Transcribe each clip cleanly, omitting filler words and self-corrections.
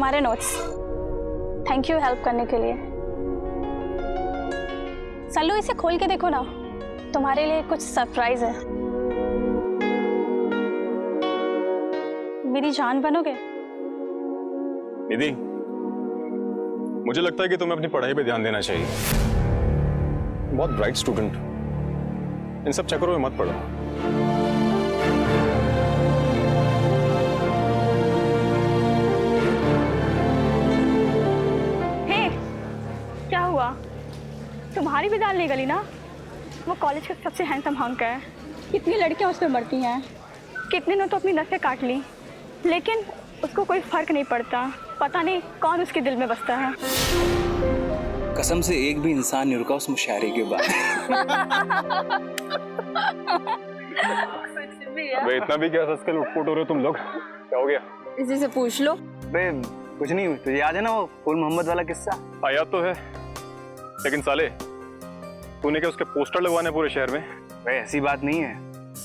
तुम्हारे notes. Thank you help करने के लिए। सल्लू, इसे खोल के देखो ना, तुम्हारे लिए कुछ सरप्राइज है। मेरी जान बनोगे? निधि, मुझे लगता है कि तुम्हें अपनी पढ़ाई पे ध्यान देना चाहिए। बहुत ब्राइट स्टूडेंट, इन सब चक्करों में मत पड़ो। हे, क्या हुआ? तुम्हारी भी दाल नहीं गली ना? वो कॉलेज का सबसे हैंडसम हंक है। कितनी लड़कियां उस पर मरती हैं, कितने ने तो अपनी नसें काट ली, लेकिन उसको कोई फर्क नहीं पड़ता। पता नहीं कौन उसके दिल में बसता है। कसम से एक भी इंसान नहीं रुका उस मुशायरे के बाद। अबे इतना भी क्या सस्कल उठपुट हो रहे हो तुम लोग? क्या हो गया? इसी से पूछ लो। बे कुछ नहीं, तुझे याद है ना वो फूल मोहम्मद वाला किस्सा? आया तो है, लेकिन साले तूने क्या उसके पोस्टर लगवाने पूरे शहर में? भाई ऐसी बात नहीं है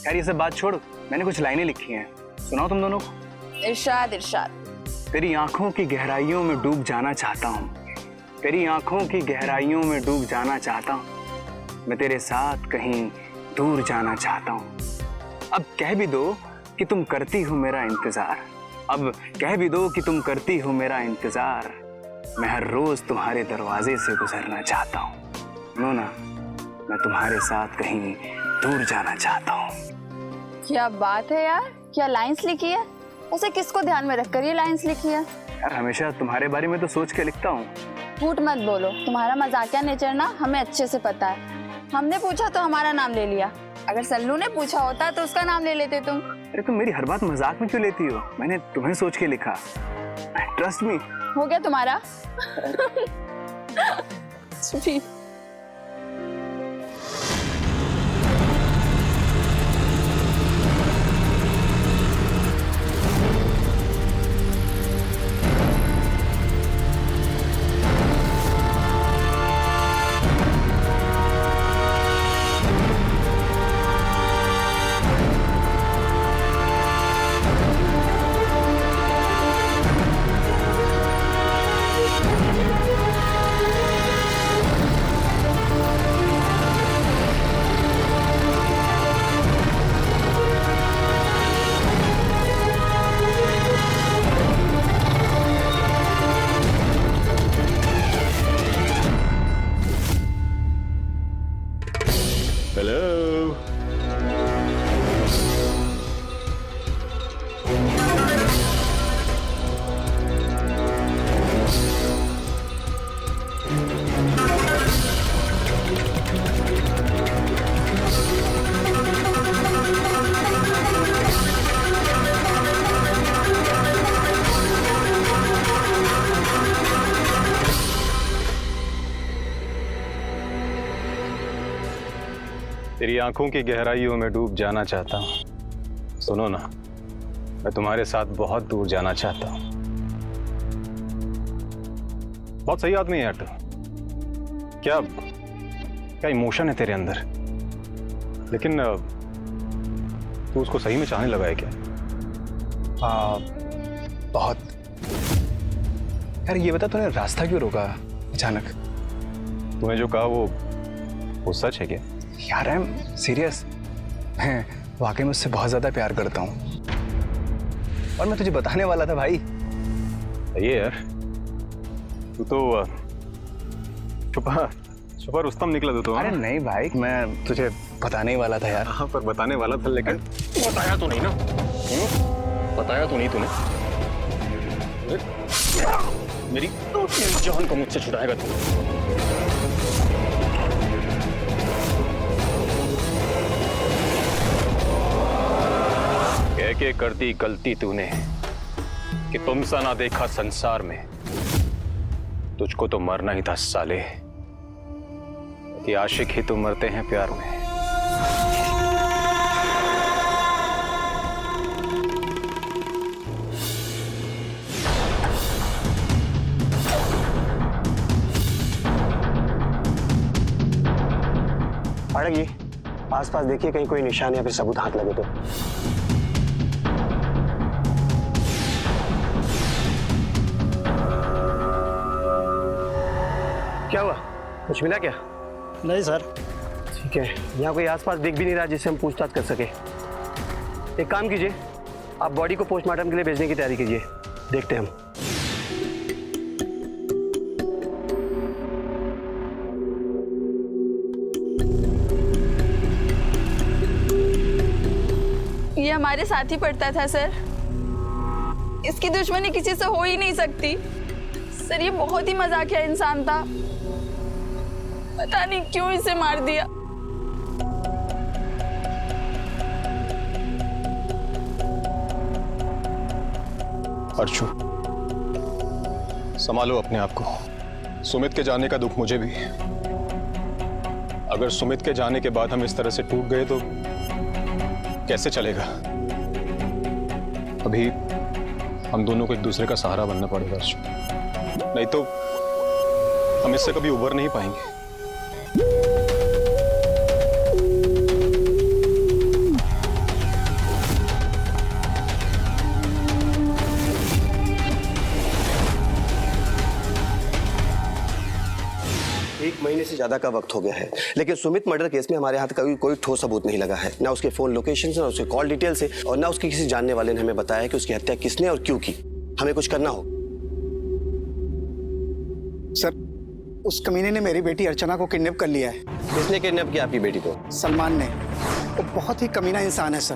यार, ये सब बात छोड़। मैंने कुछ लाइनें लिखी हैं, सुनाओ तुम दोनों को। इरशाद इरशाद। तेरी आंखों की गहराइयों में डूब जाना चाहता हूँ, तेरी आंखों की गहराइयों में डूब जाना चाहता हूँ, मैं तेरे साथ कहीं दूर जाना चाहता हूँ। अब कह भी दो कि तुम करती हो मेरा इंतजार, अब कह भी दो कि तुम करती हो मेरा इंतजार, मैं हर रोज तुम्हारे दरवाजे से गुजरना चाहता हूँ। नो ना, मैं तुम्हारे साथ कहीं दूर जाना चाहता हूँ। क्या बात है यार, क्या लाइंस लिखी है? उसे किसको ध्यान में रखकर ये लाइंस लिखी है? यार हमेशा तुम्हारे बारे में तो सोच के लिखता हूँ। झूठ मत बोलो, तुम्हारा मजाकिया नेचर ना हमें अच्छे से पता है। हमने पूछा तो हमारा नाम ले लिया, अगर सल्लू ने पूछा होता तो उसका नाम ले लेते तुम। अरे तुम मेरी हर बात मजाक में क्यों लेती हो? मैंने तुम्हें सोच के लिखा, ट्रस्ट मी। हो गया तुम्हारा? हेलो, तेरी आंखों की गहराइयों में डूब जाना चाहता हूँ। सुनो ना, मैं तुम्हारे साथ बहुत दूर जाना चाहता हूँ। बहुत सही आदमी है यार तू। क्या क्या इमोशन है तेरे अंदर, लेकिन तू उसको सही में चाहने लगा है क्या? बहुत। यार ये बता, तूने रास्ता क्यों रोका अचानक? तूने जो कहा वो सच है क्या? यार आई एम सीरियस, मैं वाकई में उससे बहुत ज्यादा प्यार करता हूँ और मैं तुझे बताने वाला था भाई। ये यार तू तो छुपा रुस्तम निकला तू तो। अरे नहीं भाई, मैं तुझे बताने ही वाला था यार। हाँ पर बताने वाला था, लेकिन बताया तो नहीं ना। बताया तो नहीं तूने। मेरी जान को मुझसे छुड़ाएगा तू? कह के कर दी गलती तूने कि तुमसा ना देखा संसार में, तुझको तो मरना ही था साले, कि आशिक ही तो मरते हैं प्यार में। पाठक जी, आसपास देखिए कहीं कोई निशान या फिर सबूत हाथ लगे तो। क्या हुआ, कुछ मिला क्या? नहीं सर। ठीक है, यहाँ कोई आसपास दिख भी नहीं रहा जिससे हम पूछताछ कर सके। एक काम कीजिए, आप बॉडी को पोस्टमार्टम के लिए भेजने की तैयारी कीजिए, देखते हैं हम। ये हमारे साथ ही पढ़ता था सर। इसकी दुश्मनी किसी से हो ही नहीं सकती सर। ये बहुत ही मजाकिया इंसान था, पता नहीं क्यों इसे मार दिया। अर्शु, संभालो अपने आप को। सुमित के जाने का दुख मुझे भी है। अगर सुमित के जाने के बाद हम इस तरह से टूट गए तो कैसे चलेगा? अभी हम दोनों को एक दूसरे का सहारा बनना पड़ेगा अर्शु, नहीं तो हम इससे कभी उबर नहीं पाएंगे। एक महीने से ज्यादा का वक्त हो गया है, लेकिन सुमित मर्डर केस में हमारे हाथ का कोई ठोस सबूत नहीं लगा है। ना उसके फोन लोकेशन से, ना उसके कॉल डिटेल से, और ना उसके किसी जानने वाले ने हमें बताया कि उसकी हत्या किसने और क्यों की। हमें कुछ करना हो। सर, उस कमीने ने मेरी बेटी अर्चना को किडनैप कर लिया है। किसने किडनैप किया आपकी बेटी को? सलमान ने। वो बहुत ही कमीना इंसान है सर।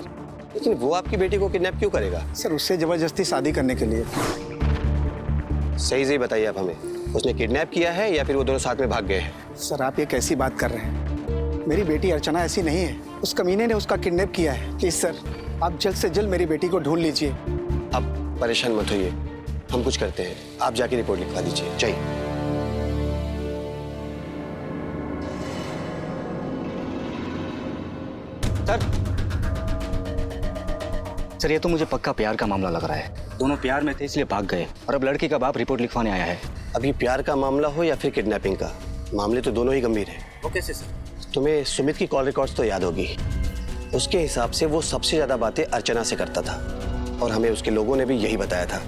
लेकिन वो आपकी बेटी को किडनैप क्यों करेगा? सर, उससे जबरदस्ती शादी करने के लिए। सही से बताइए आप हमें, उसने किडनैप किया है या फिर वो दोनों साथ में भाग गए हैं? सर, आप ये कैसी बात कर रहे हैं? मेरी बेटी अर्चना ऐसी नहीं है। उस कमीने ने उसका किडनैप किया है। प्लीज सर, आप जल्द से जल्द मेरी बेटी को ढूंढ लीजिए। आप परेशान मत होइए, हम कुछ करते हैं। आप जाके रिपोर्ट लिखवा दीजिए। चाहिए सर, ये तो मुझे पक्का प्यार का मामला लग रहा है। दोनों प्यार में थे इसलिए भाग गए, और अब लड़की का बाप रिपोर्ट लिखवाने आया है। अभी प्यार का मामला हो या फिर किडनैपिंग का, मामले तो दोनों ही गंभीर हैं। वो कैसे सर? तुम्हें सुमित की कॉल रिकॉर्ड्स तो याद होगी। उसके हिसाब से वो सबसे ज्यादा बातें अर्चना से करता था, और हमें उसके लोगों ने भी यही बताया था।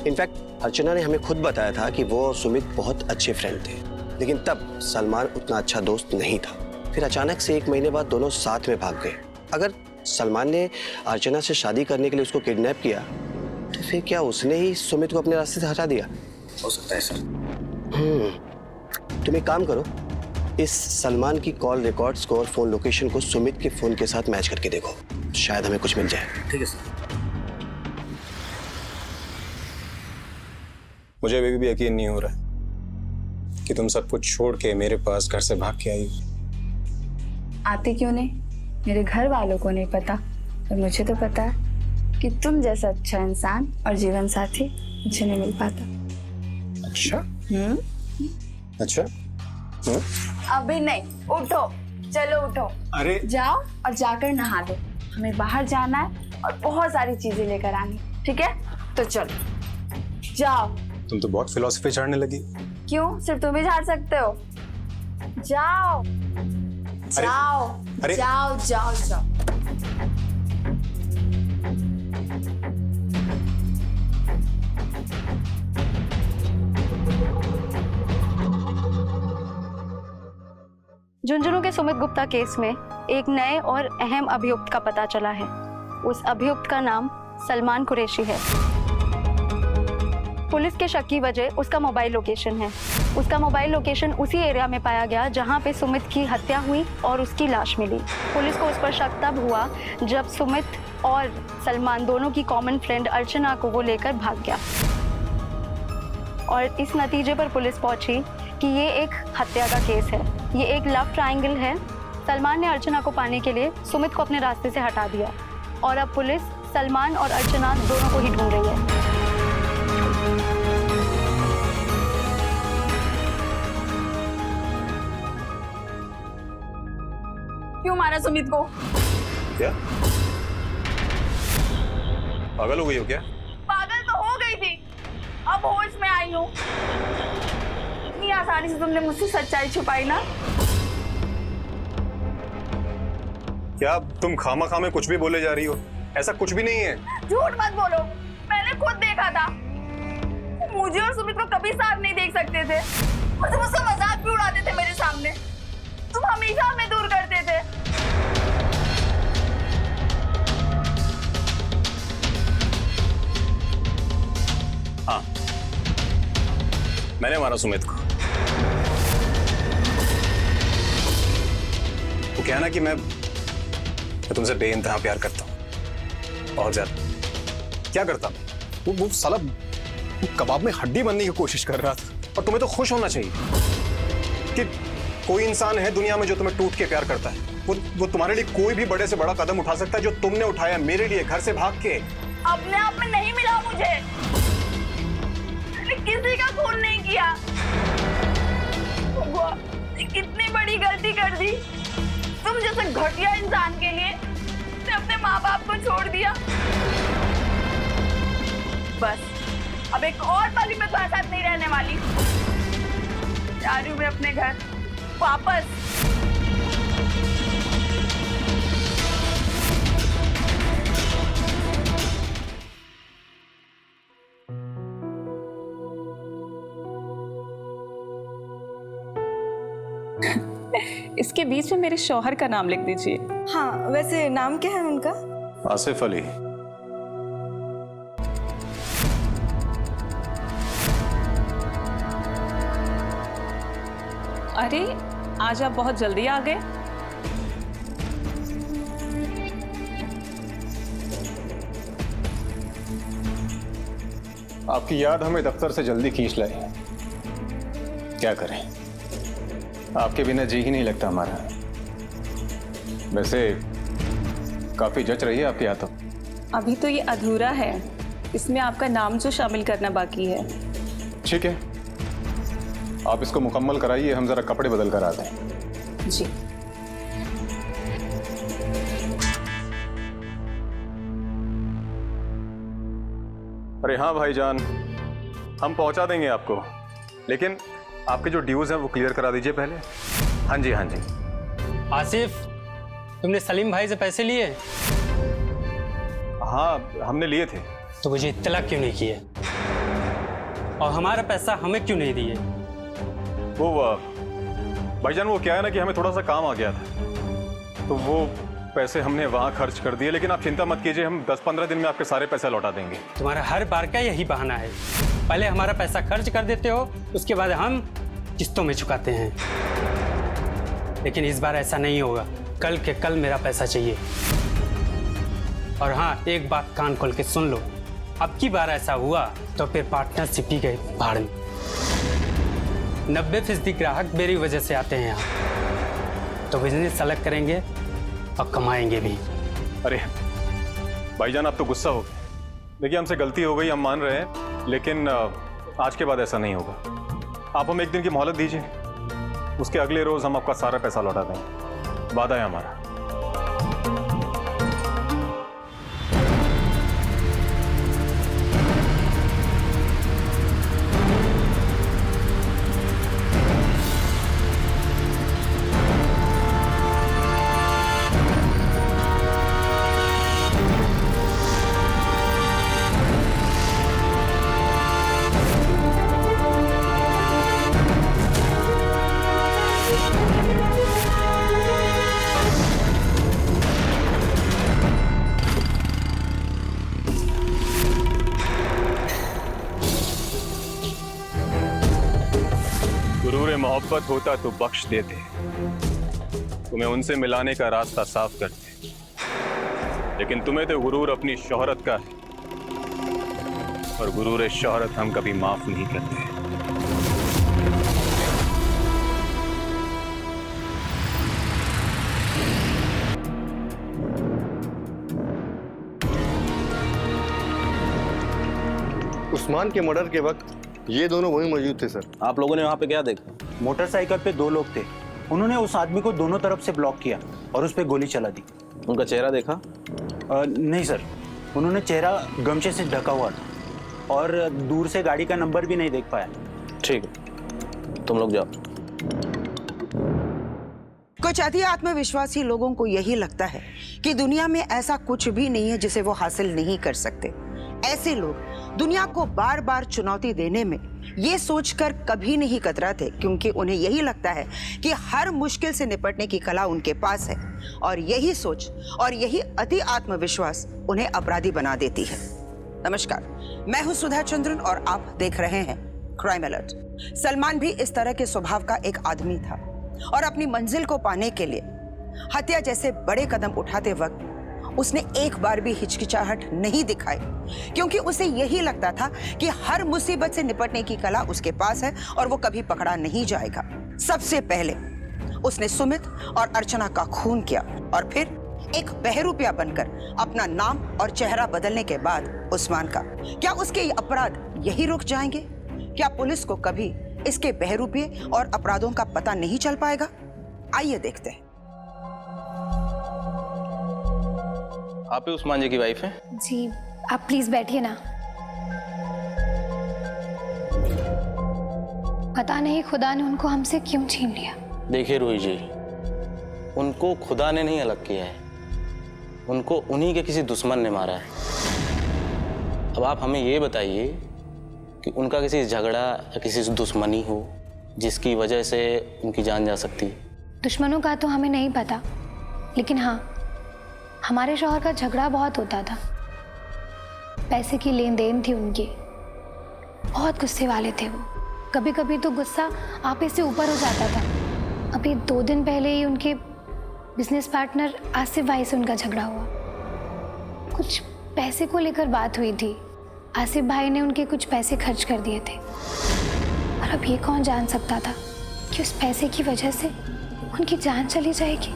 इनफैक्ट अर्चना ने हमें खुद बताया था कि वो सुमित बहुत अच्छे फ्रेंड थे, लेकिन तब सलमान उतना अच्छा दोस्त नहीं था। फिर अचानक से 1 महीने बाद दोनों साथ में भाग गए। अगर सलमान ने अर्चना से शादी करने के लिए उसको किडनैप किया, तो फिर क्या उसने ही सुमित को अपने रास्ते से हटा दिया? हो सकता है सर। तुम एक काम करो, इस सलमान की कॉल रिकॉर्ड्स को और फोन लोकेशन को सुमित के फोन के साथ मैच करके देखो, शायद हमें कुछ मिल जाए। ठीक है सर। मुझे अभी भी यकीन नहीं हो रहा कि तुम सब कुछ छोड़ के मेरे पास घर से भाग के आई। आती क्यों नहीं? मेरे घर वालों को नहीं पता, और मुझे तो पता है कि तुम जैसा अच्छा इंसान और जीवन साथी मुझे नहीं मिल पाता। अच्छा? अच्छा? अभी नहीं, उठो, चलो उठो। अरे जाओ और जाकर नहा लो। हमें बाहर जाना है और बहुत सारी चीजें लेकर आनी, ठीक है? तो चलो, जाओ। तुम तो बहुत फिलॉसफी झाड़ने लगी। क्यों? सिर्फ तुम ही झाड़ सकते हो। जाओ जाओ अरे- जाओ जाओ जाओ। झुंझुनू के सुमित गुप्ता केस में एक नए और अहम अभियुक्त का पता चला है। उस अभियुक्त का नाम सलमान कुरैशी है। पुलिस के शक की वजह उसका मोबाइल लोकेशन है। उसका मोबाइल लोकेशन उसी एरिया में पाया गया जहां पे सुमित की हत्या हुई और उसकी लाश मिली। पुलिस को उस पर शक तब हुआ जब सुमित और सलमान दोनों की कॉमन फ्रेंड अर्चना को वो लेकर भाग गया, और इस नतीजे पर पुलिस पहुंची कि ये एक हत्या का केस है। ये एक लव ट्रायंगल है। सलमान ने अर्चना को पाने के लिए सुमित को अपने रास्ते से हटा दिया, और अब पुलिस सलमान और अर्चना दोनों को ही ढूंढ रही है। क्यों मारा सुमित को? क्या पागल हो गई हो क्या? पागल तो हो गई थी, अब होश में आई हूँ। इतनी आसानी से तुमने मुझसे सच्चाई छुपाई ना। क्या तुम खामा में कुछ भी बोले जा रही हो? ऐसा कुछ भी नहीं है। झूठ मत बोलो, मैंने खुद देखा था। मुझे और सुमित को कभी साथ नहीं देख सकते थे, और तुम उसका मजाक भी उड़ाते थे मेरे सामने। तुम हमेशा हमें दूर करते थे। हाँ, मैंने मारा सुमित को। वो कहना कि मैं तुमसे बेइंतहा प्यार करता हूं और ज्यादा। क्या करता वो साला कबाब में हड्डी बनने की कोशिश कर रहा था। और तुम्हें तो खुश होना चाहिए कि कोई इंसान है दुनिया में जो तुम्हें टूट के प्यार करता है। वो तुम्हारे लिए कोई भी बड़े से बड़ा कदम उठा सकता है जो तुमने उठाया मेरे लिए, घर से भाग के। अपने आप में नहीं मिला मुझे। मैंने किसी का खून नहीं किया। कितनी बड़ी गलती कर दी। तुम जैसे घटिया इंसान के लिए मैं अपने माँ बाप को छोड़ दिया। बस अब एक और पल में तुम्हारे साथ नहीं रहने वाली। जा रही हूँ मैं अपने घर वापस। इसके बीच में मेरे शौहर का नाम लिख दीजिए। हाँ, वैसे नाम क्या है उनका? आसिफ अली। अरे आज आप बहुत जल्दी आ गए। आपकी याद हमें दफ्तर से जल्दी खींच लाई। क्या करें, आपके बिना जी ही नहीं लगता हमारा। वैसे काफी जच रही है आपके हाथों। अभी तो ये अधूरा है, इसमें आपका नाम जो शामिल करना बाकी है। ठीक है, आप इसको मुकम्मल कराइए, हम जरा कपड़े बदल कर आते हैं। जी। अरे हाँ भाईजान, हम पहुंचा देंगे आपको, लेकिन आपके जो ड्यूज हैं वो क्लियर करा दीजिए पहले। हाँ जी, हाँ जी। आसिफ, तुमने सलीम भाई से पैसे लिए? हाँ, हमने लिए थे। तो मुझे इत्तला क्यों नहीं किए? और हमारा पैसा हमें क्यों नहीं दिए? वो भाईजान, वो क्या है ना कि हमें थोड़ा सा काम आ गया था, तो वो पैसे हमने वहाँ खर्च कर दिए। लेकिन आप चिंता मत कीजिए, हम 10-15 दिन में आपके सारे पैसे लौटा देंगे। तुम्हारा हर बार का यही बहाना है, पहले हमारा पैसा खर्च कर देते हो, उसके बाद हम किस्तों में चुकाते हैं। लेकिन इस बार ऐसा नहीं होगा, कल के कल मेरा पैसा चाहिए। और हाँ, एक बात कान खोल के सुन लो, अब की बार ऐसा हुआ तो फिर पार्टनरशिप ही गए भाड़ में। 90% ग्राहक मेरी वजह से आते हैं यहाँ, तो बिजनेस अलग करेंगे और कमाएंगे भी। अरे भाईजान, आप तो गुस्सा हो गए। देखिए, हमसे गलती हो गई, हम मान रहे हैं, लेकिन आज के बाद ऐसा नहीं होगा। आप हमें एक दिन की मोहलत दीजिए, उसके अगले रोज हम आपका सारा पैसा लौटा देंगे। वादा है हमारा। मोहब्बत होता तो बख्श देते, तुम्हें उनसे मिलाने का रास्ता साफ करते, लेकिन तुम्हें तो गुरूर अपनी शोहरत का है, और गुरूर शोहरत हम कभी माफ नहीं करते। उस्मान के मर्डर के वक्त ये दोनों वहीं मौजूद थे सर। आप लोगों ने वहाँ पे क्या देखा? मोटरसाइकिल पे 2 लोग थे, उन्होंने उस आदमी को दोनों तरफ से ब्लॉक किया और उस पर गोली चला दी। उनका चेहरा देखा? नहीं सर, उन्होंने चेहरा गमछे से ढका हुआ था और दूर से गाड़ी का नंबर भी नहीं देख पाया। ठीक है, तुम लोग जाओ। कुछ अति आत्मविश्वासी लोगों को यही लगता है कि दुनिया में ऐसा कुछ भी नहीं है जिसे वो हासिल नहीं कर सकते। ऐसे लोग दुनिया को बार बार चुनौती देने में ये सोचकर कभी नहीं कतराते, क्योंकि उन्हें यही लगता है कि हर मुश्किल से निपटने की कला उनके पास है, और यही सोच और यही अति आत्मविश्वास उन्हें अपराधी बना देती है। नमस्कार, मैं हूं सुधा चंद्रन और आप देख रहे हैं क्राइम अलर्ट। सलमान भी इस तरह के स्वभाव का एक आदमी था और अपनी मंजिल को पाने के लिए हत्या जैसे बड़े कदम उठाते वक्त उसने एक बार भी हिचकिचाहट नहीं दिखाई, क्योंकि उसे यही लगता था कि हर मुसीबत से निपटने की कला उसके पास है और वो कभी पकड़ा नहीं जाएगा। सबसे पहले उसने सुमित और अर्चना का खून किया और फिर एक बहरूपिया बनकर अपना नाम और चेहरा बदलने के बाद उस्मान का। क्या उसके ये अपराध यही रुक जाएंगे? क्या पुलिस को कभी इसके बहरूपिये और अपराधों का पता नहीं चल पाएगा? आइए देखते हैं। आप ही उस्मान जी की वाइफ हैं? जी, आप प्लीज बैठिए ना। पता नहीं खुदा ने उनको हमसे क्यों छीन लिया। देखिए रूही जी, उनको खुदा ने नहीं अलग किया है, उनको उन्हीं के किसी दुश्मन ने मारा है। अब आप हमें ये बताइए कि उनका किसी झगड़ा या किसी से दुश्मनी हो जिसकी वजह से उनकी जान जा सकती है? दुश्मनों का तो हमें नहीं पता, लेकिन हाँ, हमारे शौहर का झगड़ा बहुत होता था। पैसे की लेन देन थी उनकी। बहुत गुस्से वाले थे वो। कभी कभी तो गुस्सा आपे से ऊपर हो जाता था। अभी 2 दिन पहले ही उनके बिजनेस पार्टनर आसिफ भाई से उनका झगड़ा हुआ। कुछ पैसे को लेकर बात हुई थी। आसिफ भाई ने उनके कुछ पैसे खर्च कर दिए थे, और अब ये कौन जान सकता था कि उस पैसे की वजह से उनकी जान चली जाएगी।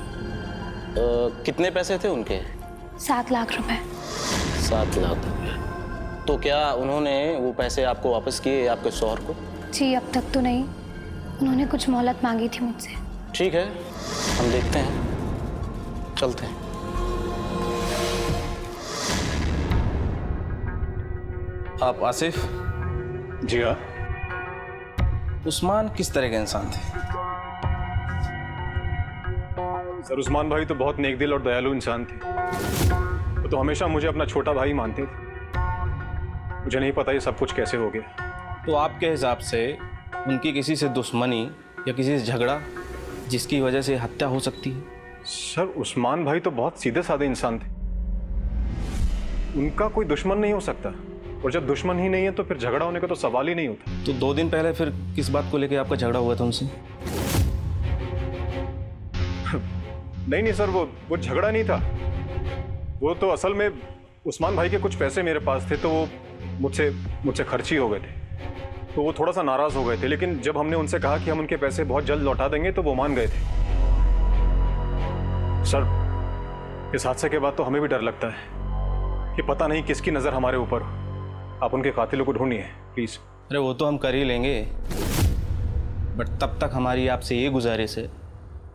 कितने पैसे थे उनके? 7 लाख रुपए। 7 लाख रुपए। तो क्या उन्होंने वो पैसे आपको वापस किए, आपके शौहर को? जी, अब तक तो नहीं। उन्होंने कुछ मोहलत मांगी थी मुझसे। ठीक है, हम देखते हैं, चलते हैं। आप आसिफ? जी हाँ। उस्मान किस तरह के इंसान थे? सर, उस्मान भाई तो बहुत नेक दिल और दयालु इंसान थे। वो तो हमेशा मुझे अपना छोटा भाई मानते थे। मुझे नहीं पता ये सब कुछ कैसे हो गया। तो आपके हिसाब से उनकी किसी से दुश्मनी या किसी से झगड़ा जिसकी वजह से हत्या हो सकती है? सर, उस्मान भाई तो बहुत सीधे साधे इंसान थे। उनका कोई दुश्मन नहीं हो सकता, और जब दुश्मन ही नहीं है तो फिर झगड़ा होने का तो सवाल ही नहीं होता। तो 2 दिन पहले फिर किस बात को लेकर आपका झगड़ा हुआ था उनसे? नहीं सर, वो झगड़ा नहीं था। वो तो असल में उस्मान भाई के कुछ पैसे मेरे पास थे, तो वो मुझसे खर्च ही हो गए थे। तो वो थोड़ा सा नाराज हो गए थे, लेकिन जब हमने उनसे कहा कि हम उनके पैसे बहुत जल्द लौटा देंगे तो वो मान गए थे। सर, इस हादसे के बाद तो हमें भी डर लगता है कि पता नहीं किसकी नजर हमारे ऊपर हो। आप उनके कातिलों को ढूंढिए प्लीज। अरे वो तो हम कर ही लेंगे, बट तब तक हमारी आपसे ये गुजारिश है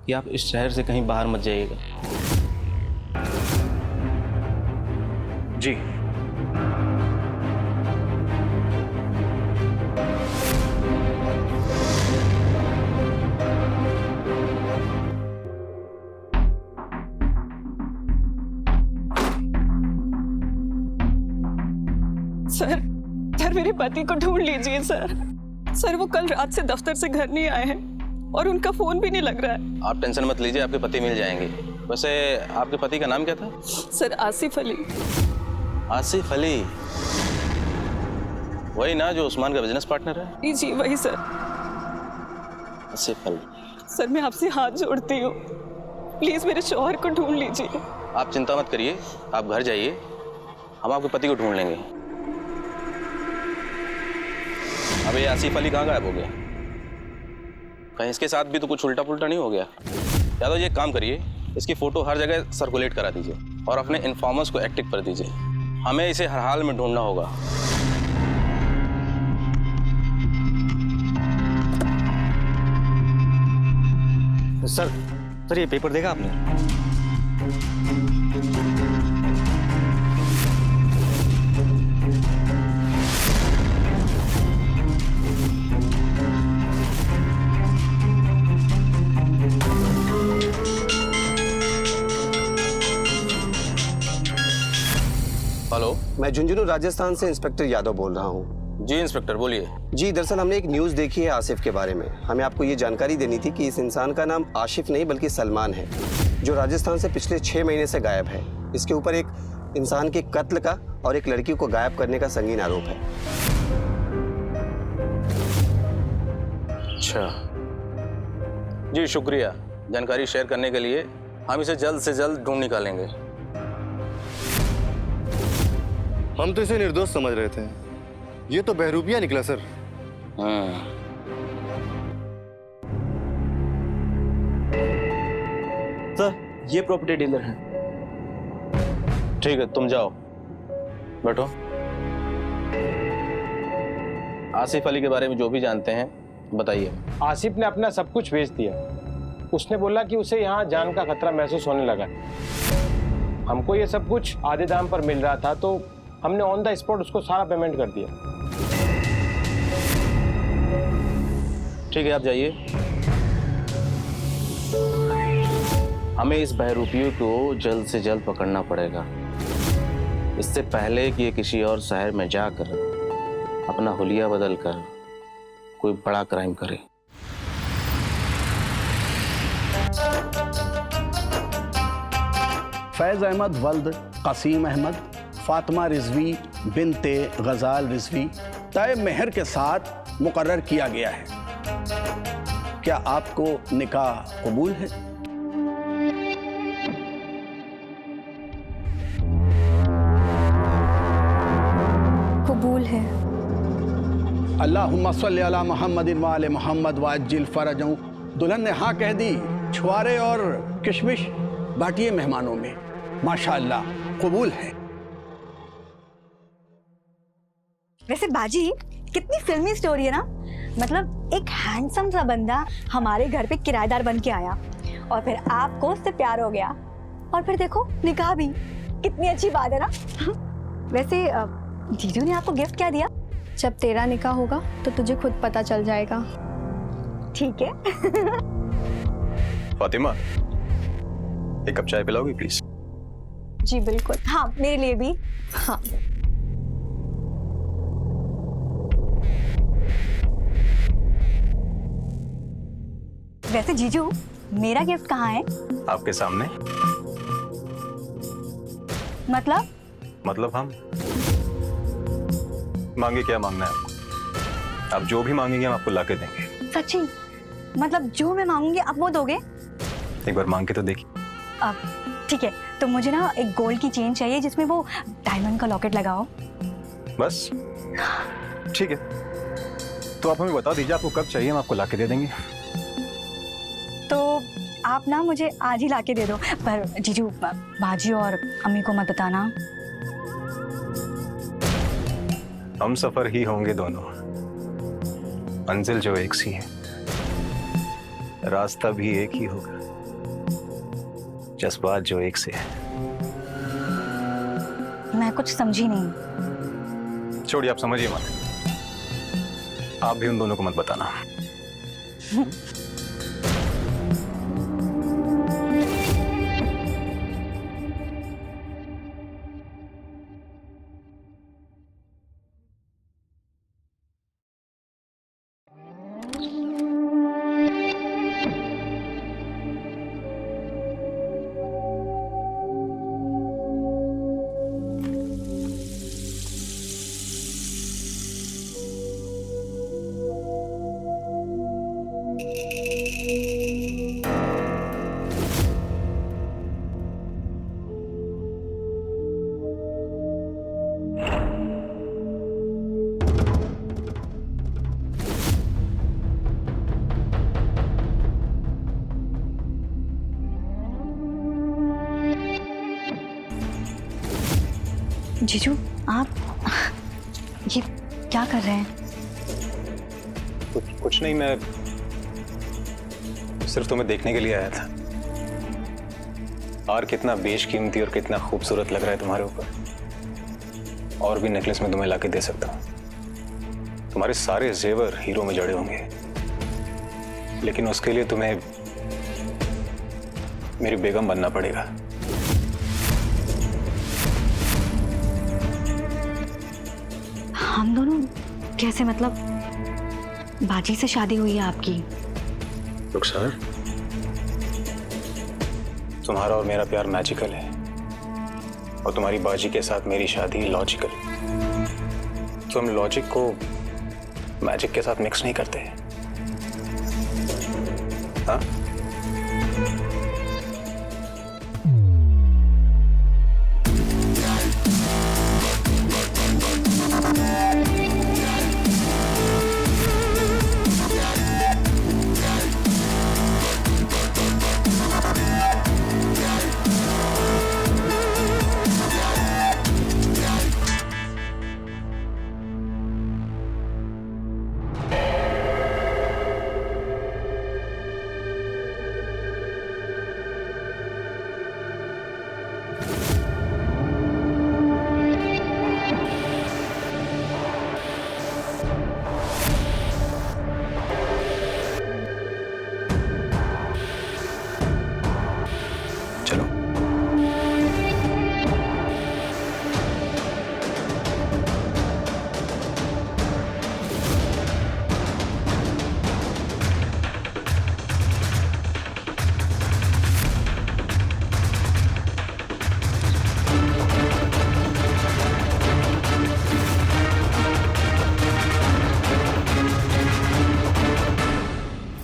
कि आप इस शहर से कहीं बाहर मत जाइएगा। जी। सर, मेरे पति को ढूंढ लीजिए सर, वो कल रात से दफ्तर से घर नहीं आए हैं और उनका फोन भी नहीं लग रहा है। आप टेंशन मत लीजिए, आपके पति मिल जाएंगे। वैसे आपके पति का नाम क्या था? सर, आसिफ अली। आसिफ अली? वही ना जो उस्मान का बिजनेस पार्टनर है? जी वही सर। आसिफ अली। सर, मैं आपसे हाथ जोड़ती हूँ, प्लीज मेरे शौहर को ढूंढ लीजिए। आप चिंता मत करिए, आप घर जाइए, हम आपके पति को ढूंढ लेंगे। अब ये आसिफ अली कहाँ गायब हो गया? कहीं इसके साथ भी तो कुछ उल्टा पुल्टा नहीं हो गया? या तो ये काम करिए, इसकी फोटो हर जगह सर्कुलेट करा दीजिए और अपने इन्फॉर्मर्स को एक्टिव कर दीजिए। हमें इसे हर हाल में ढूंढना होगा। सर, ये पेपर देखा आपने? हेलो, मैं झुंझुनू राजस्थान से इंस्पेक्टर यादव बोल रहा हूँ। जी इंस्पेक्टर बोलिए। जी दरअसल हमने एक न्यूज़ देखी है आसिफ के बारे में। हमें आपको ये जानकारी देनी थी कि इस इंसान का नाम आशिफ नहीं बल्कि सलमान है, जो राजस्थान से पिछले 6 महीने से गायब है। इसके ऊपर एक इंसान के कत्ल का और एक लड़की को गायब करने का संगीन आरोप है। अच्छा जी, शुक्रिया जानकारी शेयर करने के लिए। हम इसे जल्द से जल्द ढूंढ निकालेंगे। हम तो इसे निर्दोष समझ रहे थे, ये तो बहरूपिया निकला सर। सर ये प्रॉपर्टी डीलर है। ठीक है, तुम जाओ, बैठो। आसिफ अली के बारे में जो भी जानते हैं बताइए। आसिफ ने अपना सब कुछ बेच दिया। उसने बोला कि उसे यहाँ जान का खतरा महसूस होने लगा। हमको ये सब कुछ आधे दाम पर मिल रहा था, तो हमने ऑन द स्पॉट उसको सारा पेमेंट कर दिया। ठीक है, आप जाइए। हमें इस बहरूपियों को जल्द से जल्द पकड़ना पड़ेगा, इससे पहले कि ये किसी और शहर में जाकर अपना हुलिया बदल कर कोई बड़ा क्राइम करे। फैज़ अहमद वल्द कसीम अहमद, फातिमा रिजवी बिनते गजाल रिजवी तय मेहर के साथ मुकर्रर किया गया है। क्या आपको निकाह कबूल है? कबूल है। अल्लाहुम्मा सल्ली अला मुहम्मदिन व आले मुहम्मद व अज्जिल फरजहू। दुल्हन ने हाँ कह दी। छुआरे और किशमिश बांटिए मेहमानों में। माशाअल्लाह कबूल है। वैसे बाजी कितनी फिल्मी स्टोरी है ना। मतलब एक हैंडसम सा बंदा हमारे घर पे किराएदार बन के आया और फिर आपको उससे प्यार हो गया और फिर देखो निकाह भी। कितनी अच्छी बात है ना। वैसे जीजू ने आपको गिफ्ट क्या दिया? जब तेरा निकाह होगा तो तुझे खुद पता चल जाएगा। ठीक है। फातिमा, एक कप चाय पिलाओगी प्लीज? जी बिल्कुल। हाँ मेरे लिए भी। हाँ वैसे जीजू मेरा गिफ्ट कहाँ है? आपके सामने। मतलब हम मांगे, क्या मांगना है आपको? आप जो भी मांगेंगे हम आपको लाके देंगे। सच्ची? मतलब जो मैं मांगूंगी आप वो दोगे? एक बार मांग के तो देखिए। ठीक है, तो मुझे ना एक गोल्ड की चेन चाहिए जिसमें वो डायमंड का लॉकेट लगाओ। बस ठीक है, तो आप हमें बता दीजिए आपको कब चाहिए, हम आपको लाके दे देंगे। तो आप ना मुझे आज ही लाके दे दो, पर जीजू बाजी और अम्मी को मत बताना। हम सफर ही होंगे दोनों, मंजिल जो एक सी है, रास्ता भी एक ही होगा, जज्बात जो एक से है। मैं कुछ समझी नहीं। छोड़िए, आप समझिए मत। आप भी उन दोनों को मत बताना। जीजू आप ये क्या कर रहे हैं? कुछ नहीं, मैं सिर्फ तुम्हें देखने के लिए आया था। और कितना बेशकीमती और कितना खूबसूरत लग रहा है तुम्हारे ऊपर। और भी नेकलेस में तुम्हें लाके दे सकता हूँ। तुम्हारे सारे जेवर हीरो में जड़े होंगे, लेकिन उसके लिए तुम्हें मेरी बेगम बनना पड़ेगा। हम दोनों कैसे, मतलब बाजी से शादी हुई है आपकी? रुखसार, तुम्हारा और मेरा प्यार मैजिकल है और तुम्हारी बाजी के साथ मेरी शादी लॉजिकल। तो हम लॉजिक को मैजिक के साथ मिक्स नहीं करते हैं। हाँ?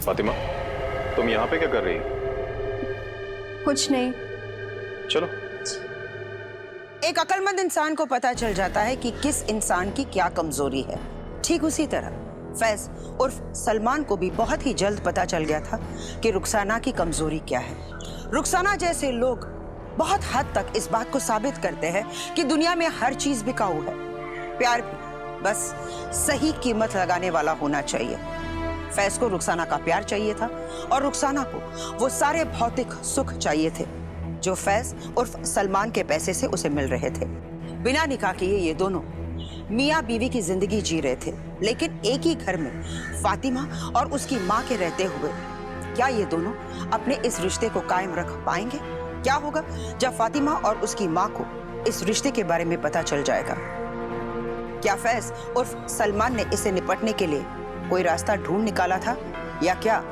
फातिमा, तुम यहाँ पे क्या कर रही हो? कुछ नहीं। चलो। एक अक्लमंद इंसान को पता चल जाता है कि किस इंसान की क्या कमजोरी है। ठीक उसी तरह फैज उर्फ सलमान को भी बहुत ही जल्द पता चल गया था कि रुखसाना की कमजोरी क्या है। रुखसाना जैसे लोग बहुत हद तक इस बात को साबित करते हैं कि दुनिया में हर चीज बिकाऊ है। प्यार भी बस सही कीमत लगाने वाला होना चाहिए। फैज को रुखसाना का प्यार चाहिए था और रुखसाना को वो सारे भौतिक सुख चाहिए थे जो फैज उर्फ सलमान के पैसे से उसे मिल रहे थे। बिना निकाह किए ये दोनों मियाँ बीवी की जिंदगी जी रहे थे, लेकिन एक ही घर में फातिमा और उसकी माँ के रहते हुए क्या ये दोनों अपने इस रिश्ते को कायम रख पाएंगे? क्या होगा जब फातिमा और उसकी माँ को इस रिश्ते के बारे में पता चल जाएगा? क्या फैज उर्फ सलमान ने इससे निपटने के लिए कोई रास्ता ढूंढ निकाला था या क्या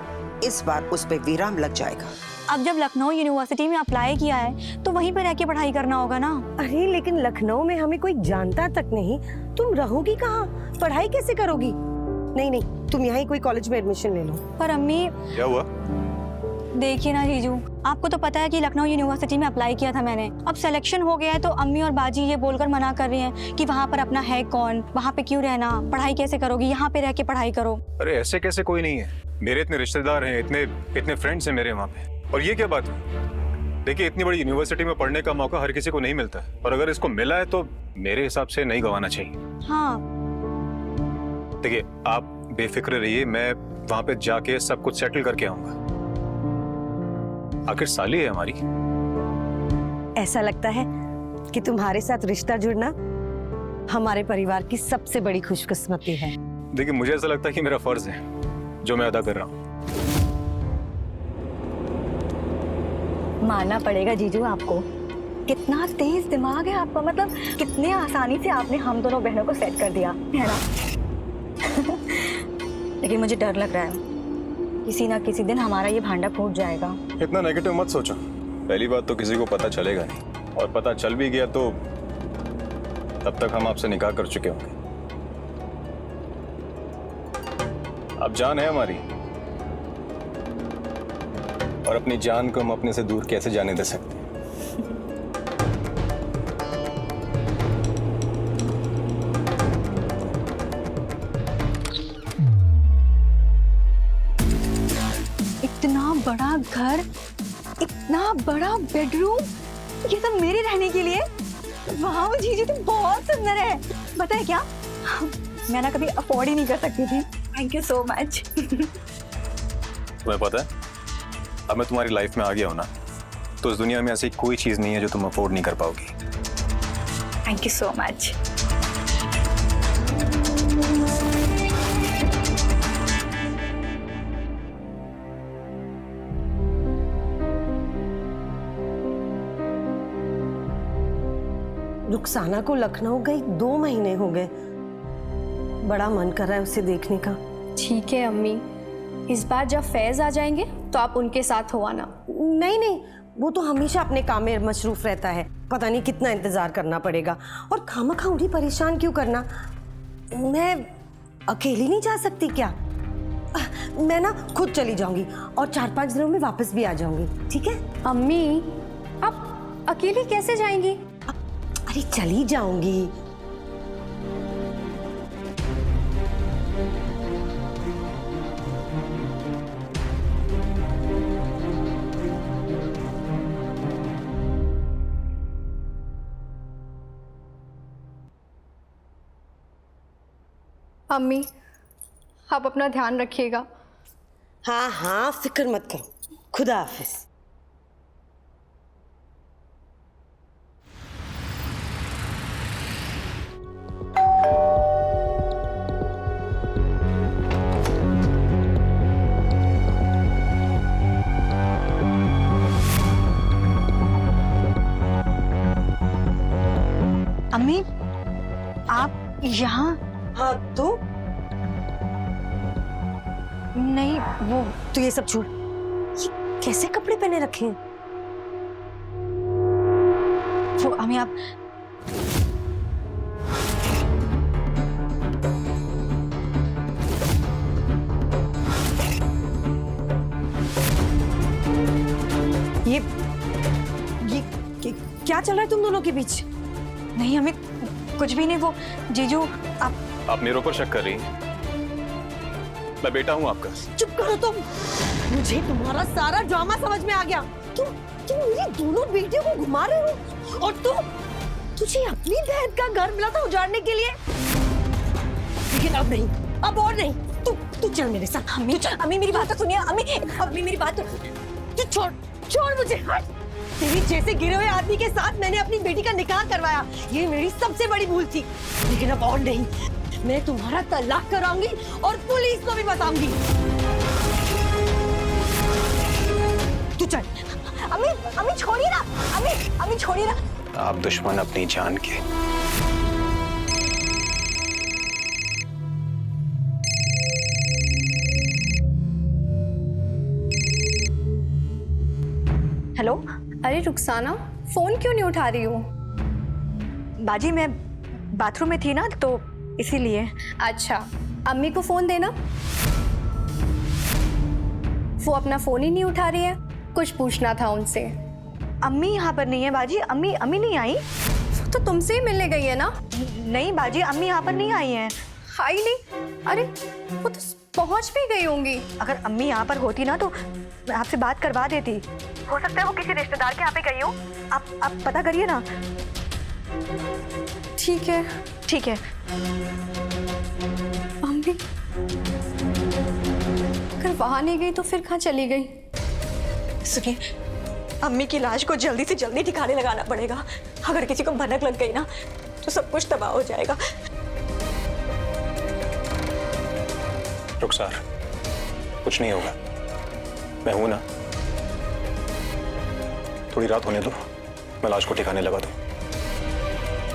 इस बार उस पे विराम लग जाएगा? अब जब लखनऊ यूनिवर्सिटी में अप्लाई किया है तो वहीं पर रह के पढ़ाई करना होगा ना। अरे लेकिन लखनऊ में हमें कोई जानता तक नहीं, तुम रहोगी कहाँ? पढ़ाई कैसे करोगी? नहीं नहीं, तुम यहाँ ही कोई कॉलेज में एडमिशन ले लो। पर अम्मी, क्या हुआ? देखिए ना जीजू, आपको तो पता है कि लखनऊ यूनिवर्सिटी में अप्लाई किया था मैंने। अब सिलेक्शन हो गया है तो अम्मी और बाजी ये बोलकर मना कर रही हैं कि वहाँ पर अपना है कौन, वहाँ पे क्यों रहना, पढ़ाई कैसे करोगी, यहाँ पे रह के पढ़ाई करो। अरे ऐसे कैसे कोई नहीं है, मेरे इतने रिश्तेदार हैं, इतने फ्रेंड्स हैं मेरे वहाँ पे। और ये क्या बात है? देखिए, इतनी बड़ी यूनिवर्सिटी में पढ़ने का मौका हर किसी को नहीं मिलता है, और अगर इसको मिला है तो मेरे हिसाब से नहीं गंवाना चाहिए। हाँ देखिए, आप बेफिक्र रहिए, मैं वहाँ पे जाके सब कुछ सेटल करके आऊंगा। आखिर साली है हमारी। ऐसा लगता है कि तुम्हारे साथ रिश्ता जुड़ना हमारे परिवार की सबसे बड़ी खुशकिस्मती है। देखिए, मुझे ऐसा लगता है कि मेरा फर्ज है जो मैं अदा कर रहा हूँ। मानना पड़ेगा जीजू आपको, कितना तेज दिमाग है आपका, मतलब कितने आसानी से आपने हम दोनों बहनों को सेट कर दिया है ना। लेकिन मुझे डर लग रहा है किसी ना किसी दिन हमारा ये भांडा फूट जाएगा। इतना नेगेटिव मत सोचो। पहली बात तो किसी को पता चलेगा नहीं, और पता चल भी गया तो तब तक हम आपसे निकाह कर चुके होंगे। अब जान है हमारी, और अपनी जान को हम अपने से दूर कैसे जाने दे सकते हैं? इतना बड़ा घर, इतना बड़ा बेडरूम, ये सब मेरे रहने के लिए। वाह जीजू, तुम बहुत सुंदर है। पता है क्या, मैं ना कभी अफोर्ड ही नहीं कर सकती थी। Thank you so much. तुम्हें पता है, अब मैं तुम्हारी लाइफ में आ गया हूं ना, तो इस दुनिया में ऐसी कोई चीज नहीं है जो तुम अफोर्ड नहीं कर पाओगी। Thank you so much. Rukhsana को लखनऊ गई 2 महीने हो गए, बड़ा मन कर रहा है उसे देखने का। ठीक है अम्मी, इस बार जब फैज आ जाएंगे तो आप उनके साथ हो आना। नहीं नहीं, वो तो हमेशा अपने काम में मशरूफ रहता है, पता नहीं कितना इंतजार करना पड़ेगा। और खामखा उन्हें परेशान क्यों करना, मैं अकेली नहीं जा सकती क्या? मैं ना खुद चली जाऊंगी और 4-5 दिनों में वापस भी आ जाऊंगी, ठीक है? अम्मी आप अकेली कैसे जाएंगी? अरे चली जाऊंगी। अम्मी आप अपना ध्यान रखिएगा। हाँ हाँ, फिक्र मत करो, खुदा हाफिज। अम्मी आप यहाँ? हाँ तो नहीं वो तो ये सब छोड़, ये कैसे कपड़े पहने रखे हैं? वो अम्मी आप ये क्या चल रहा है तुम दोनों के बीच? नहीं हमें कुछ भी नहीं। वो जीजू आप मेरे ऊपर शक कर रही हैं? मैं बेटा हूं आपका। चुप करो तुम, मुझे तुम्हारा सारा ड्रामा समझ में आ गया। तुम मेरी दोनों बेटियों को घुमा रहे हो और तुझे अपनी बहन का घर मिला था उजाड़ने के लिए, लेकिन अब नहीं, अब और नहीं। तू चल मेरे साथ। अम्मी मेरी बात तो सुनिए। अम्मी मेरी बात तू छोड़ मुझे, हट। तेरी जैसे गिरे हुए आदमी के साथ मैंने अपनी बेटी का निकाह करवाया, ये मेरी सबसे बड़ी भूल थी, लेकिन अब और नहीं। मैं तुम्हारा तलाक कराऊंगी और पुलिस को भी बताऊंगी। तू चल। अम्मी छोड़िए ना, अम्मी छोड़िए ना। आप दुश्मन अपनी जान के। हेलो। अरे रुखसाना, फोन क्यों नहीं उठा रही हो? बाजी मैं बाथरूम में थी ना तो इसीलिए। अच्छा, अम्मी को फोन देना। वो अपना फोन ही नहीं उठा रही है, कुछ पूछना था उनसे। अम्मी यहाँ पर नहीं है बाजी। अम्मी नहीं आई। तो तुमसे ही मिलने गई है ना? नहीं बाजी, अम्मी यहाँ पर नहीं आई हैं। आई नहीं? अरे वो तो पहुँच भी गई होंगी। अगर अम्मी यहाँ पर होती ना तो मैं आपसे बात करवा देती। हो सकता है वो किसी रिश्तेदार के यहाँ पे गई हो। आप पता करिए ना। ठीक है। अम्मी अगर वहां नहीं गई तो फिर कहाँ चली गई? सुनिए, अम्मी की लाश को जल्दी से जल्दी ठिकाने लगाना पड़ेगा। अगर किसी को भनक लग गई ना तो सब कुछ तबाह हो जाएगा। रुखसार, कुछ नहीं होगा, मैं हूं ना। थोड़ी रात होने दो, मैं लाश को ठिकाने लगा दूं,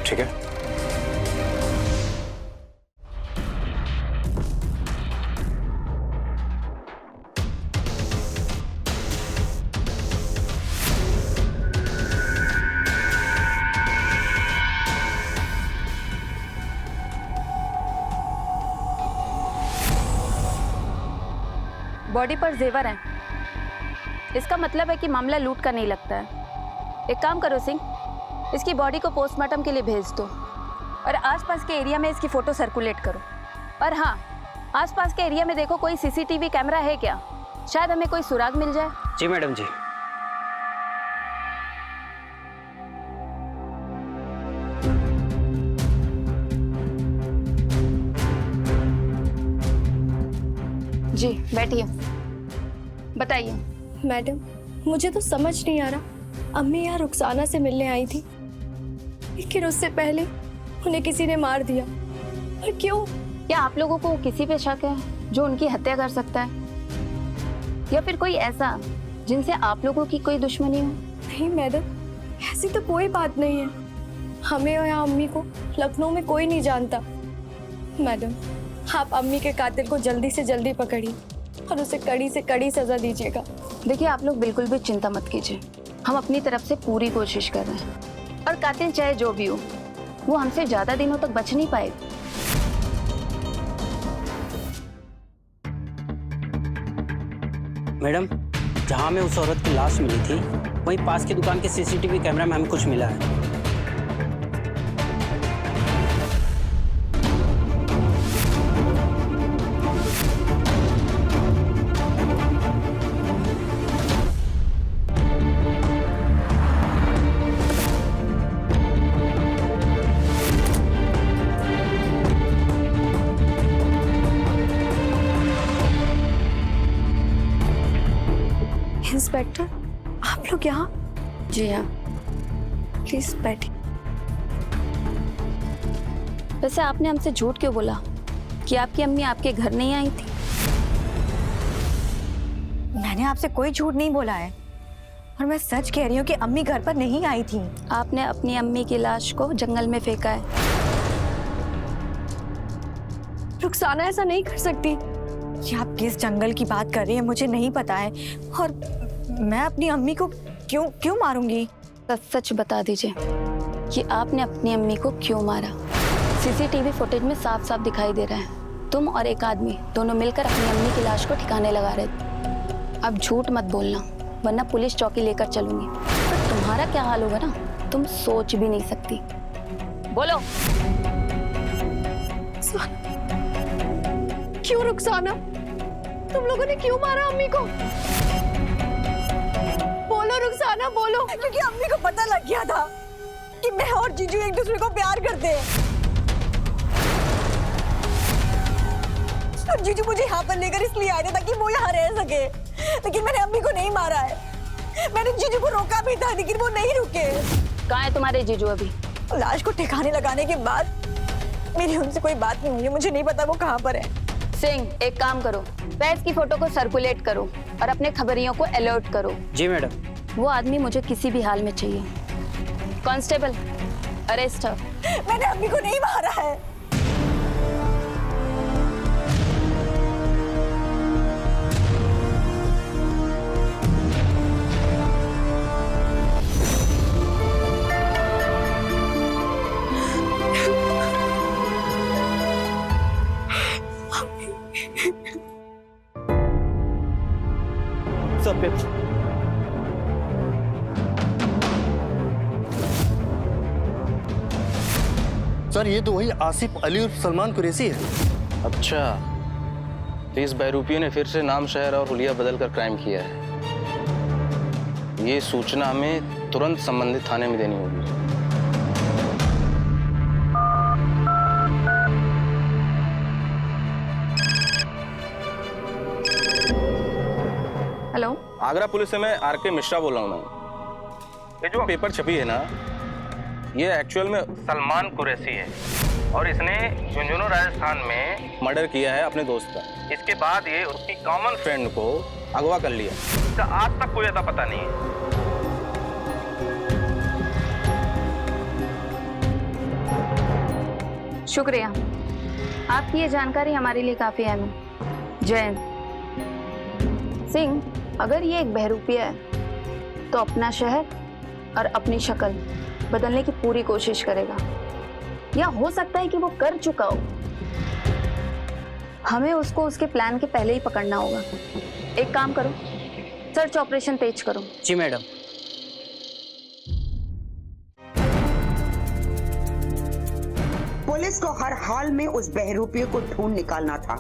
ठीक है? बॉडी पर जेवर हैं। इसका मतलब है कि मामला लूट का नहीं लगता है। एक काम करो सिंह, इसकी बॉडी को पोस्टमार्टम के लिए भेज दो और आसपास के एरिया में इसकी फ़ोटो सर्कुलेट करो। और हाँ, आसपास के एरिया में देखो कोई सीसीटीवी कैमरा है क्या, शायद हमें कोई सुराग मिल जाए। जी मैडम जी। जी बैठिए, बताइए। मैडम मुझे तो समझ नहीं आ रहा, अम्मी यहाँ रुखसाना से मिलने आई थी, लेकिन उससे पहले उन्हें किसी ने मार दिया। और क्यों? क्या आप लोगों को किसी पे शक है जो उनकी हत्या कर सकता है, या फिर कोई ऐसा जिनसे आप लोगों की कोई दुश्मनी हो? नहीं मैडम, ऐसी तो कोई बात नहीं है। हमें और यहाँ अम्मी को लखनऊ में कोई नहीं जानता। मैडम आप अम्मी के कातिल को जल्दी से जल्दी पकड़िए और उसे कड़ी से कड़ी सजा दीजिएगा। देखिए आप लोग बिल्कुल भी चिंता मत कीजिए, हम अपनी तरफ से पूरी कोशिश कर रहे हैं और कातिल चाहे जो भी हो वो हमसे ज्यादा दिनों तक बच नहीं पाएगा। मैडम, जहाँ में उस औरत की लाश मिली थी वहीं पास की दुकान के सीसीटीवी कैमरा में हमें कुछ मिला है। इंस्पेक्टर, आप लोग यहाँ? जी हाँ। प्लीज बैठिए। वैसे आपने हमसे झूठ क्यों बोला कि आपकी अम्मी आपके घर नहीं आई थी? मैंने आपसे कोई झूठ नहीं बोला है और मैं सच कह रही हूँ कि अम्मी घर पर नहीं आई थी। आपने अपनी अम्मी की लाश को जंगल में फेंका है। रुखसाना ऐसा नहीं कर सकती। ये आप किस जंगल की बात कर रही हैं मुझे नहीं पता है, और मैं अपनी अम्मी को क्यों मारूंगी? सच बता दीजिए कि आपने अपनी अम्मी को क्यों मारा। सीसीटीवी फुटेज में साफ साफ दिखाई दे रहा है तुम और एक आदमी दोनों मिलकर अपनी अम्मी की लाश को ठिकाने लगा रहे थे। अब झूठ मत बोलना वरना पुलिस चौकी लेकर चलूंगी। पर तुम्हारा क्या हाल होगा ना तुम सोच भी नहीं सकती। बोलो। क्यों रुखसाना, तुम लोगों ने क्यों मारा अम्मी को? बोलो रुखसाना बोलो। क्योंकि अम्मी को पता लग गया था कि मैं और जीजू एक दूसरे को प्यार करते हैं। और जीजू मुझे यहाँ पर लेकर इसलिए आए थे ताकि वो यहाँ रह सके, लेकिन मैंने अम्मी को नहीं मारा है। मैंने जीजू को रोका भी था लेकिन वो नहीं रुके। कहाँ है तुम्हारे जीजू अभी? लाश को ठिकाने लगाने के बाद मेरी उनसे कोई बात नहीं हुई, मुझे नहीं पता वो कहाँ पर है। सिंह, एक काम करो, प्रेस की फोटो को सर्कुलेट करो और अपने खबरियों को अलर्ट करो। जी मैडम। वो आदमी मुझे किसी भी हाल में चाहिए। Constable, arrest her। मैंने अम्मी को नहीं मारा है। सब पे सर, ये तो वही आसिफ अली और सलमान कुरैशी है। अच्छा, तो इस बहरूपियों ने फिर से नाम, शहर और हुलिया बदल कर क्राइम किया है। ये सूचना हमें तुरंत संबंधित थाने में देनी होगी। हेलो, आगरा पुलिस से मैं आर के मिश्रा बोल रहा हूँ मैं। ये जो पेपर छपी है ना, ये एक्चुअल में सलमान कुरैशी है और इसने झुंझुनू राजस्थान में मर्डर किया है अपने दोस्त का। इसके बाद ये उसकी कॉमन फ्रेंड को अगवा कर लिया। इसका आज तक कोई अता पता नहीं है। शुक्रिया, आपकी ये जानकारी हमारे लिए काफी अहम है। जय हिंद। सिंह, अगर ये एक बहरूपिया है तो अपना शहर और अपनी शक्ल बदलने की पूरी कोशिश करेगा, या हो सकता है कि वो कर चुका हो। हमें उसको उसके प्लान के पहले ही पकड़ना होगा। एक काम करो, सर्च ऑपरेशन तेज करो। जी मैडम। पुलिस को हर हाल में उस बहरूपिये को ढूंढ निकालना था,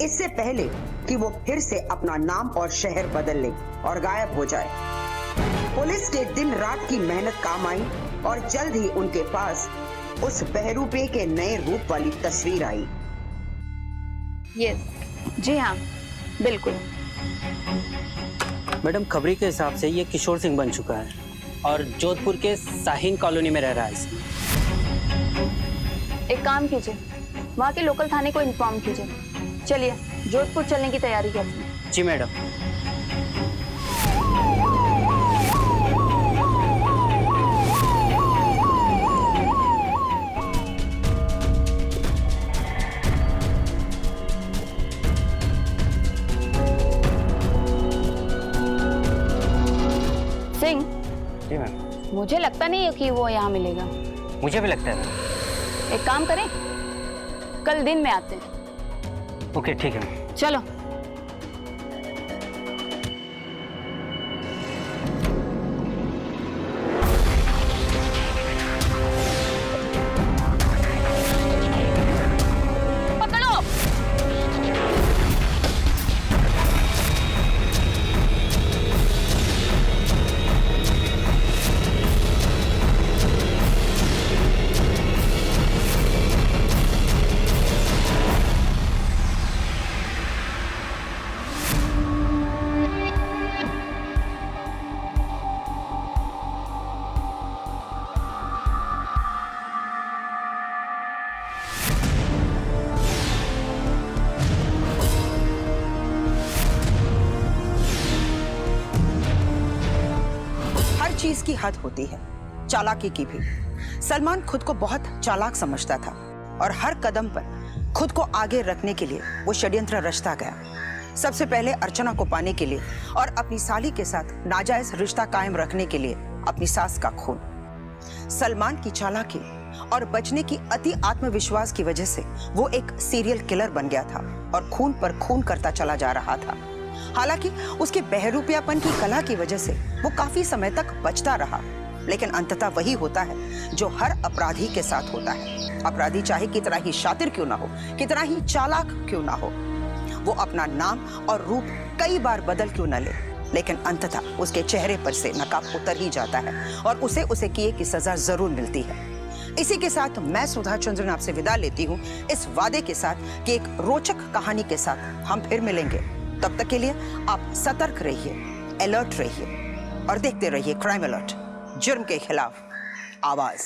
इससे पहले कि वो फिर से अपना नाम और शहर बदल ले और गायब हो जाए। पुलिस के दिन रात की मेहनत काम आई और जल्द ही उनके पास उस बहरूपिये के नए रूप वाली तस्वीर आई। यस, जी हाँ, बिल्कुल। मैडम, खबरी के हिसाब से ये किशोर सिंह बन चुका है और जोधपुर के साहिन कॉलोनी में रह रहा है। एक काम कीजिए, वहाँ के लोकल थाने को इन्फॉर्म कीजिए। चलिए जोधपुर चलने की तैयारी करते हैं। जी मैडम। मुझे लगता नहीं है कि वो यहाँ मिलेगा। मुझे भी लगता है। एक काम करें, कल दिन में आते हैं। ओके ठीक है। चलो। चीज की हद होती है, चालाकी की भी। सलमान खुद को बहुत चालाक समझता था और हर कदम पर खुद को आगे रखने के लिए वो षड्यंत्र रचता गया। सबसे पहले अर्चना को पाने के लिए और अपनी साली के साथ नाजायज रिश्ता कायम रखने के लिए अपनी सास का खून। सलमान की चालाकी और बचने की अति आत्मविश्वास की वजह से वो एक सीरियल किलर बन गया था और खून पर खून करता चला जा रहा था। हालांकि उसके बहरूपियापन की कला की वजह से वो काफी समय तक बचता रहा, लेकिन अंततः वही होता है जो हर अपराधी के साथ होता है। अपराधी चाहे कितना ही शातिर क्यों ना हो, कितना ही चालाक क्यों ना हो, वो अपना नाम और रूप कई बार बदल क्यों न ले, लेकिन अंततः उसके चेहरे पर से नकाब उतर ही जाता है और उसे किए की सजा जरूर मिलती है। इसी के साथ मैं सुधा चंद्रन आपसे विदा लेती हूँ, इस वादे के साथ कि एक रोचक कहानी के साथ हम फिर मिलेंगे। तब तक के लिए आप सतर्क रहिए, अलर्ट रहिए और देखते रहिए क्राइम अलर्ट, जुर्म के खिलाफ आवाज।